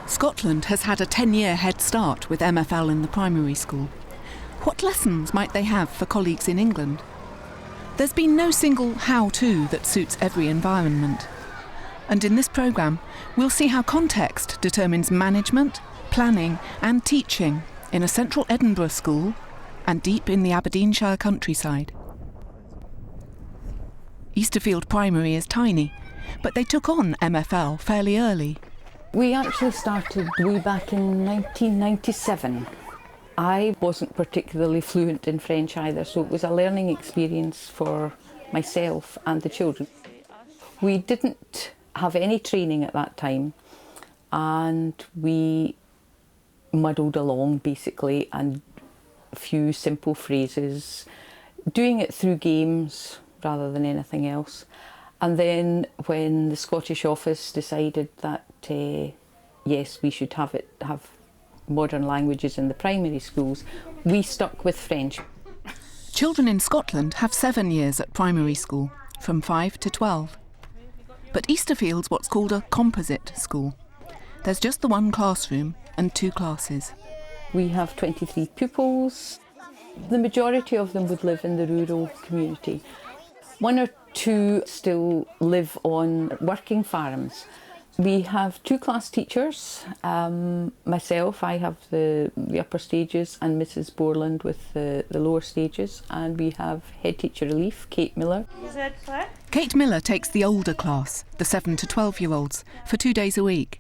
Scotland has had a 10-year head start with MFL in the primary school. What lessons might they have for colleagues in England? There's been no single how-to that suits every environment. And in this programme, we'll see how context determines management, planning and teaching in a central Edinburgh school and deep in the Aberdeenshire countryside. Easterfield Primary is tiny, but they took on MFL fairly early. We actually started way back in 1997. I wasn't particularly fluent in French either, so it was a learning experience for myself and the children. We didn't have any training at that time, and we muddled along basically, and a few simple phrases, doing it through games rather than anything else. And then when the Scottish office decided that yes, we should have modern languages in the primary schools, we stuck with French. Children in Scotland have 7 years at primary school, from 5 to 12. But Easterfield's what's called a composite school. There's just the one classroom and 2 classes. We have 23 pupils. The majority of them would live in the rural community. 1 or 2 still live on working farms. We have 2 class teachers. Myself, I have the upper stages, and Mrs. Borland with the lower stages. And we have head teacher relief, Kate Miller. Is that correct? Kate Miller takes the older class, the 7 to 12-year-olds, for 2 days a week.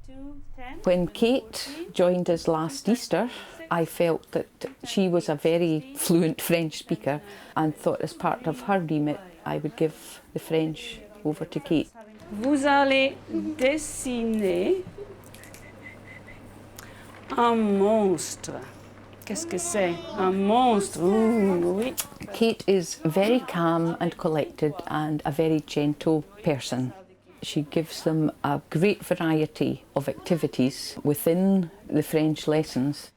2, 10. When Kate joined us last Easter, I felt that she was a very fluent French speaker and thought as part of her remit I would give the French over to Kate. Vous allez dessiner un monstre. Qu'est-ce que c'est? Un monstre. Oui. Kate is very calm and collected and a very gentle person. She gives them a great variety of activities within the French lessons.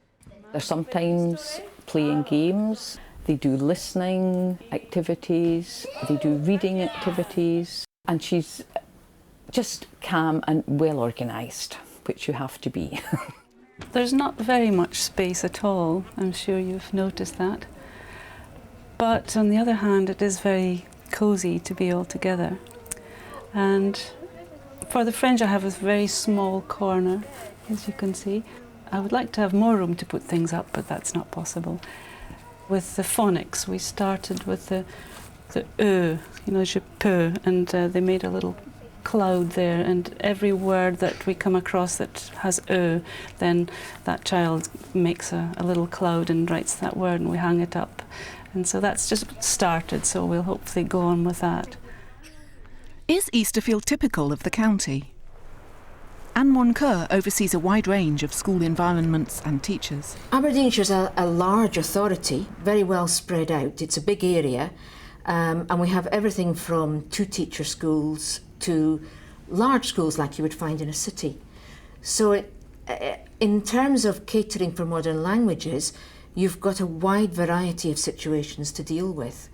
They're sometimes playing games, they do listening activities, they do reading activities, and she's just calm and well organised, which you have to be. There's not very much space at all, I'm sure you've noticed that. But on the other hand, it is very cosy to be all together. And for the French, I have a very small corner, as you can see. I would like to have more room to put things up, but that's not possible. With the phonics, we started with the E, je peux, and they made a little cloud there, and every word that we come across that has E, then that child makes a little cloud and writes that word, and we hang it up. And so that's just started, so we'll hopefully go on with that. Is Easterfield typical of the county? Anne Moncur oversees a wide range of school environments and teachers. Aberdeenshire's a large authority, very well spread out. It's a big area, and we have everything from 2-teacher schools to large schools like you would find in a city. So in terms of catering for modern languages, you've got a wide variety of situations to deal with.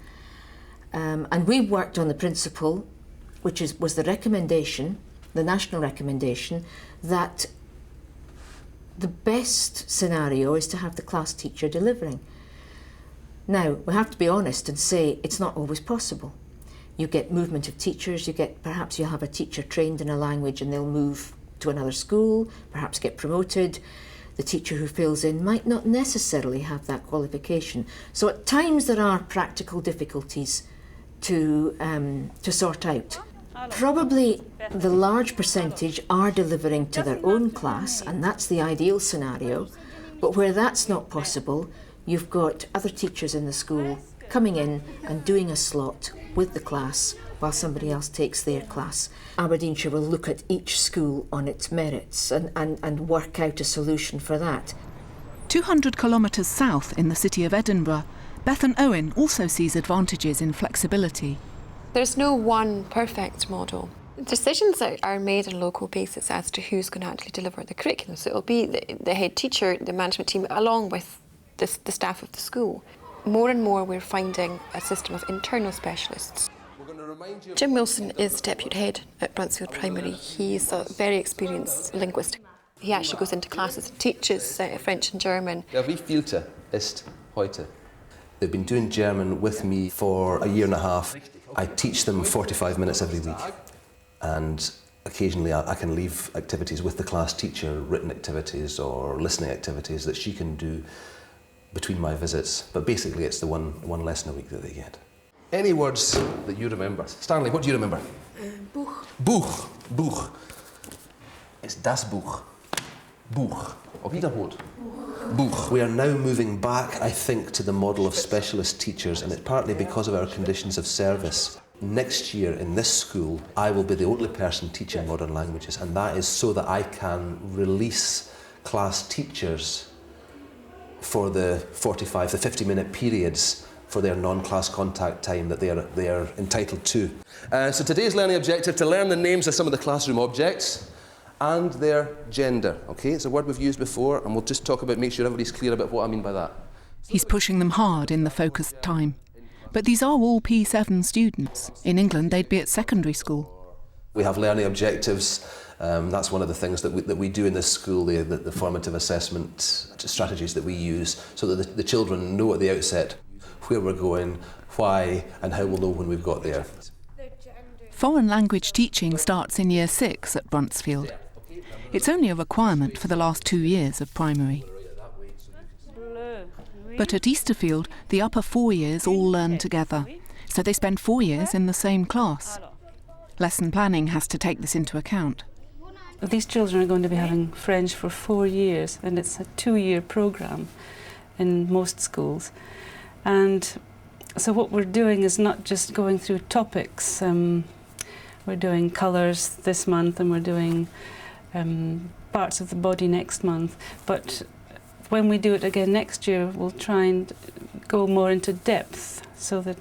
And we worked on the principle, which was the recommendation, the national recommendation, that the best scenario is to have the class teacher delivering. Now, we have to be honest and say it's not always possible. You get movement of teachers, perhaps you'll have a teacher trained in a language and they'll move to another school, perhaps get promoted. The teacher who fills in might not necessarily have that qualification. So at times there are practical difficulties to sort out. Probably the large percentage are delivering to their own class, and that's the ideal scenario. But where that's not possible, you've got other teachers in the school coming in and doing a slot with the class while somebody else takes their class. Aberdeenshire will look at each school on its merits and work out a solution for that. 200 kilometres south in the city of Edinburgh, Bethan Owen also sees advantages in flexibility. There's no one perfect model. Decisions are made on a local basis as to who's going to actually deliver the curriculum. So it'll be the head teacher, the management team, along with the staff of the school. More and more we're finding a system of internal specialists. Jim Wilson is deputy head at Bruntsfield Primary. He's a very experienced linguist. He actually goes into classes and teaches French and German. Wie vielte ist heute? They've been doing German with me for a year and a half. I teach them 45 minutes every week, and occasionally I can leave activities with the class teacher, written activities or listening activities that she can do between my visits, but basically it's the one lesson a week that they get. Any words that you remember? Stanley, what do you remember? Buch. Buch. Buch. It's das Buch. Buch. Wiederholt. Buch. We are now moving back, I think, to the model of specialist teachers, and it's partly because of our conditions of service. Next year in this school, I will be the only person teaching modern languages, and that is so that I can release class teachers for the 45 to 50-minute periods for their non-class contact time that they are entitled to. So today's learning objective, to learn the names of some of the classroom objects and their gender. Okay, it's a word we've used before, and we'll just talk about, make sure everybody's clear about what I mean by that. He's pushing them hard in the focused time. But these are all P7 students. In England, they'd be at secondary school. We have learning objectives. That's one of the things that we do in this school, the formative assessment strategies that we use, so that the children know at the outset where we're going, why, and how we'll know when we've got there. Foreign language teaching starts in Year 6 at Bruntsfield. It's only a requirement for the last 2 years of primary. But at Easterfield, the upper 4 years all learn together, so they spend 4 years in the same class. Lesson planning has to take this into account. These children are going to be having French for 4 years, and it's a 2-year programme in most schools. And so what we're doing is not just going through topics. We're doing colours this month, and we're doing parts of the body next month. But when we do it again next year, we'll try and go more into depth, so that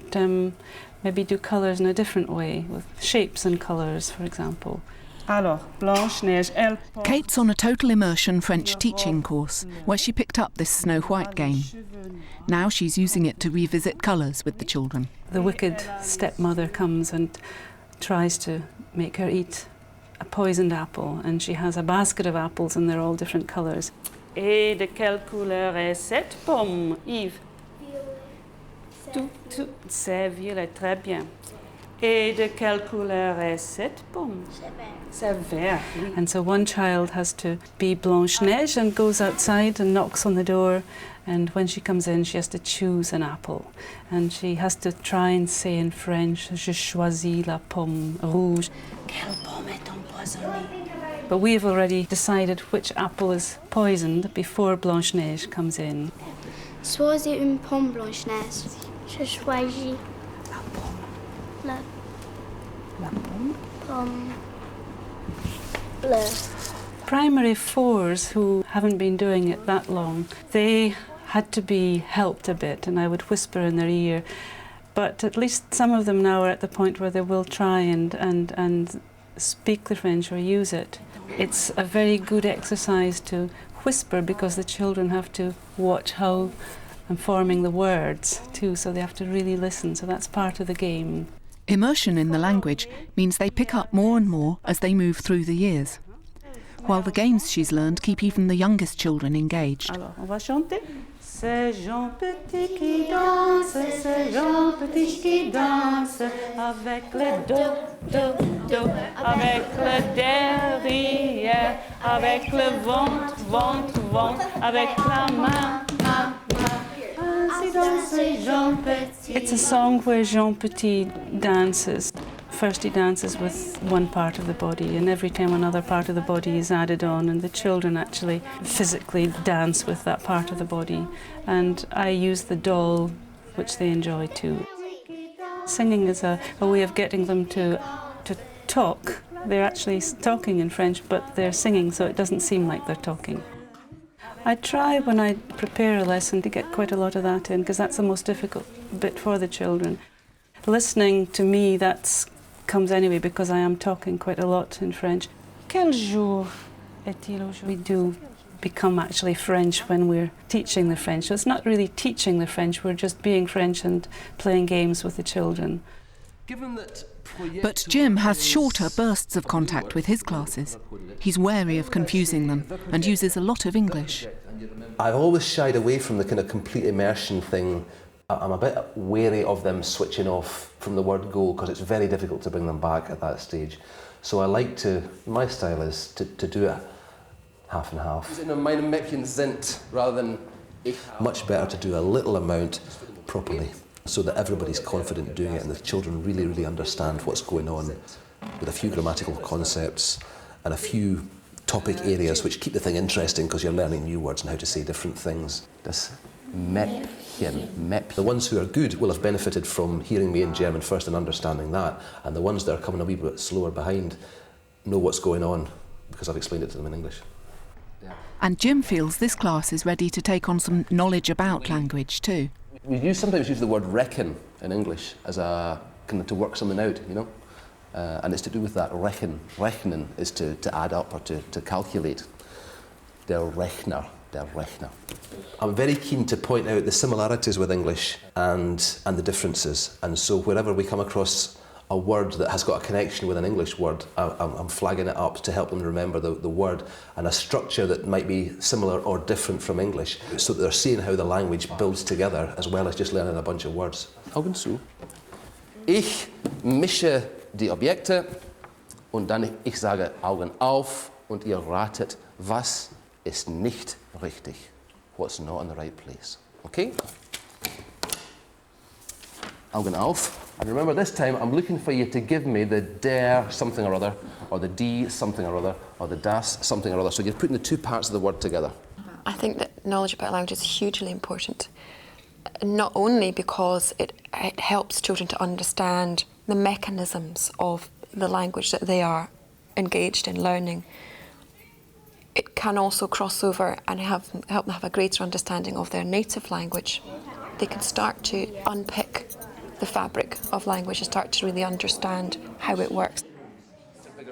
maybe do colours in a different way, with shapes and colours, for example. Kate's on a total immersion French teaching course, where she picked up this Snow White game. Now she's using it to revisit colours with the children. The wicked stepmother comes and tries to make her eat a poisoned apple, and she has a basket of apples, and they're all different colours. Et de quelle couleur est cette pomme, Yves? C'est violet, très bien. Et de quelle couleur est cette pomme? C'est vert. And so one child has to be Blanche-Neige and goes outside and knocks on the door, and when she comes in she has to choose an apple, and she has to try and say in French, Je choisis la pomme rouge. Quelle pomme est empoisonnée? But we've already decided which apple is poisoned before Blanche-Neige comes in. Choisis une pomme, Blanche-Neige. Je choisis La pomme. la pomme bleue. Primary 4s who haven't been doing it that long, they had to be helped a bit, and I would whisper in their ear. But at least some of them now are at the point where they will try and speak the French or use it. It's a very good exercise to whisper, because the children have to watch how I'm forming the words too, so they have to really listen, so that's part of the game. Immersion in the language means they pick up more and more as they move through the years, while the games she's learned keep even the youngest children engaged. Alors, on va chanter. C'est Jean Petit qui danse, c'est Jean Petit qui danse, avec le do, avec le derrière, avec le ventre, avec la main. It's a song where Jean Petit dances. First he dances with one part of the body, and every time another part of the body is added on, and the children actually physically dance with that part of the body. And I use the doll, which they enjoy too. Singing is a way of getting them to talk. They're actually talking in French, but they're singing, so it doesn't seem like they're talking. I try when I prepare a lesson to get quite a lot of that in, because that's the most difficult bit for the children. Listening to me, that comes anyway, because I am talking quite a lot in French. Quel jour est-il aujourd'hui? We do become actually French when we're teaching the French. So it's not really teaching the French, we're just being French and playing games with the children. Given that But Jim has shorter bursts of contact with his classes. He's wary of confusing them and uses a lot of English. I've always shied away from the kind of complete immersion thing. I'm a bit wary of them switching off from the word go because it's very difficult to bring them back at that stage. So I like to, my style is to do it half and half. Meine Mäppchen sind rather than much better to do a little amount properly so that everybody's confident doing it and the children really understand what's going on with a few grammatical concepts and a few topic areas which keep the thing interesting because you're learning new words and how to say different things. Das Mäppchen, Mäppchen. The ones who are good will have benefited from hearing me in German first and understanding that, and the ones that are coming a wee bit slower behind know what's going on because I've explained it to them in English. And Jim feels this class is ready to take on some knowledge about language too. We sometimes use the word reckon in English as a kind of to work something out, you know, and it's to do with that reckon. Rechnen is to add up or to calculate. Der Rechner. I'm very keen to point out the similarities with English and the differences, and so wherever we come across a word that has got a connection with an English word, I'm flagging it up to help them remember the word and a structure that might be similar or different from English, so that they're seeing how the language builds together as well as just learning a bunch of words. Augen zu. Ich mische die Objekte und dann ich sage Augen auf und ihr ratet, was ist nicht richtig. What's not in the right place. Okay? Augen auf. And remember this time I'm looking for you to give me the der something or other, or the die something or other, or the das something or other. So you're putting the two parts of the word together. I think that knowledge about language is hugely important, not only because it helps children to understand the mechanisms of the language that they are engaged in learning. It can also cross over and help them have a greater understanding of their native language. They can start to unpick the fabric of language and start to really understand how it works.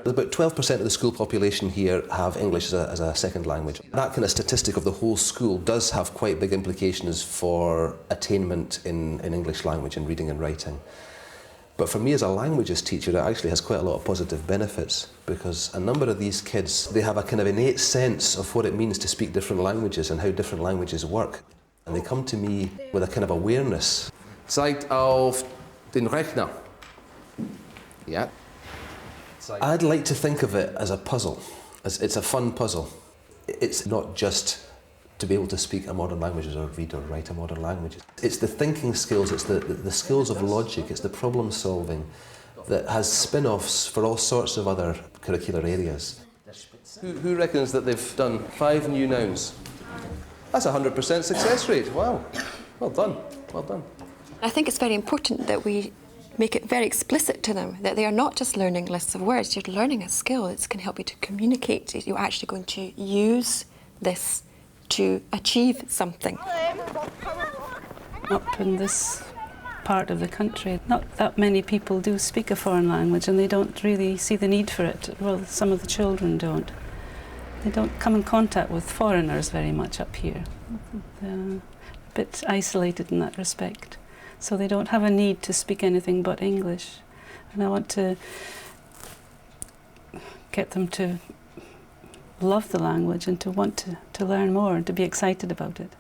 About 12% of the school population here have English as a second language. That kind of statistic of the whole school does have quite big implications for attainment in English language and reading and writing. But for me as a languages teacher, it actually has quite a lot of positive benefits because a number of these kids, they have a kind of innate sense of what it means to speak different languages and how different languages work. And they come to me with a kind of awareness. Zeigt auf den Rechner. Yeah. I'd like to think of it as a puzzle. It's a fun puzzle. It's not just to be able to speak a modern language or read or write a modern language. It's the thinking skills, it's the skills of logic, it's the problem solving that has spin-offs for all sorts of other curricular areas. Who reckons that they've done 5 new nouns? That's a 100% success rate. Wow. Well done. Well done. I think it's very important that we make it very explicit to them that they are not just learning lists of words, you're learning a skill that can help you to communicate. You're actually going to use this to achieve something. Up in this part of the country, not that many people do speak a foreign language and they don't really see the need for it. Well, some of the children don't. They don't come in contact with foreigners very much up here. They're a bit isolated in that respect. So they don't have a need to speak anything but English. And I want to get them to love the language and to want to learn more and to be excited about it.